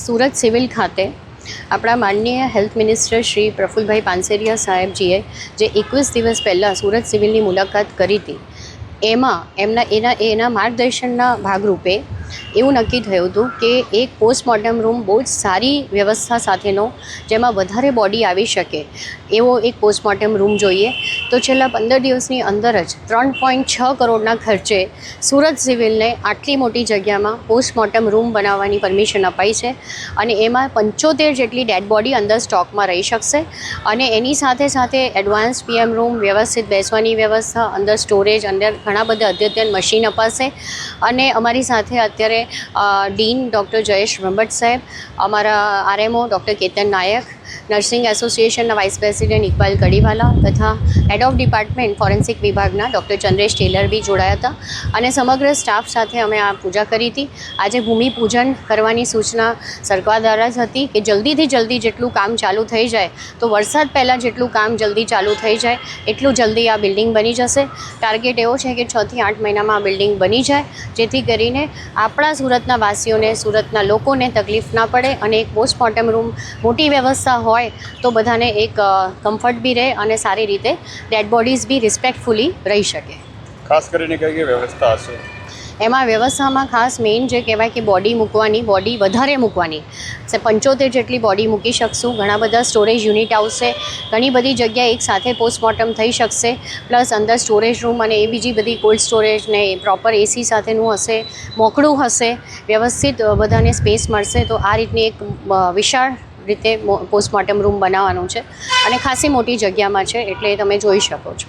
Surat civil ખાતે આપણા માનનીય હેલ્થ મિનિસ્ટર શ્રી પ્રફુલભાઈ પાનસેરિયા સાહેબજીએ જે 21 દિવસ પહેલાં સુરત સિવિલની મુલાકાત કરી હતી, એમાં એના માર્ગદર્શનના ભાગરૂપે એવું નક્કી થયું હતું કે એક પોસ્ટમોર્ટમ રૂમ બહુ જ સારી વ્યવસ્થા સાથેનો, જેમાં વધારે બોડી આવી શકે એવો એક પોસ્ટમોર્ટમ રૂમ જોઈએ. તો છેલ્લા 15 દિવસની અંદર જ 3.6 કરોડના ખર્ચે સુરત સિવિલને આટલી મોટી જગ્યામાં પોસ્ટમોર્ટમ રૂમ બનાવવાની પરમિશન અપાઈ છે અને એમાં 75 જેટલી ડેડ બોડી અંદર સ્ટોકમાં રહી શકશે અને એની સાથે સાથે એડવાન્સ PM રૂમ, વ્યવસ્થિત બેસવાની વ્યવસ્થા, અંદર સ્ટોરેજ, અંદર ઘણા બધા અદ્યતન મશીન અપાશે. અને અમારી સાથે અત્યારે ડીન ડૉક્ટર જયેશ બ્રહ્મભટ્ટ સાહેબ, અમારા RMO ડૉક્ટર કેતન નાયક, નર્સિંગ એસોસિએશનના વાઇસ પ્રેસિડેન્ટ ઇકબાલ કડીવાલા તથા હેડ ઓફ ડિપાર્ટમેન્ટ ફોરેન્સિક વિભાગના ડૉક્ટર ચંદ્રેશ ટેલર બી જોડાયા હતા અને સમગ્ર સ્ટાફ સાથે અમે આ પૂજા કરી હતી. આજે ભૂમિપૂજન કરવાની સૂચના સરકાર દ્વારા જ હતી કે જલ્દીથી જલ્દી જેટલું કામ ચાલુ થઈ જાય, તો વરસાદ પહેલાં જેટલું કામ જલ્દી ચાલુ થઈ જાય એટલું જલ્દી આ બિલ્ડિંગ બની જશે. ટાર્ગેટ એવો છે કે 6 થી 8 મહિનામાં આ બિલ્ડિંગ બની જાય, જેથી કરીને આપણા સુરતના વાસીઓને, સુરતના લોકોને તકલીફ ના પડે અને એક પોસ્ટમોર્ટમ રૂમ મોટી વ્યવસ્થા હોય તો બધાને એક કમ્ફર્ટ બી રહે અને સારી રીતે ડેડ બોડીઝ બી રિસ્પેક્ટફુલી રહી શકે. ખાસ કરીને કઈ વ્યવસ્થા હશે એમાં? વ્યવસ્થામાં ખાસ મેઇન જે કહેવાય કે બોડી વધારે મૂકવાની 75 જેટલી બોડી મૂકી શકશું. ઘણા બધા સ્ટોરેજ યુનિટ આવશે, ઘણી બધી જગ્યાએ એક સાથે પોસ્ટમોર્ટમ થઈ શકશે. પ્લસ અંદર સ્ટોરેજ રૂમ અને એ બીજી બધી કોલ્ડ સ્ટોરેજ ને પ્રોપર AC સાથેનું હશે, મોકળું હશે, વ્યવસ્થિત બધાને સ્પેસ મળશે. તો આ રીતની એક વિશાળ રીતે પોસ્ટમોર્ટમ રૂમ બનાવવાનું છે અને ખાસી મોટી જગ્યામાં છે, એટલે તમે જોઈ શકો છો.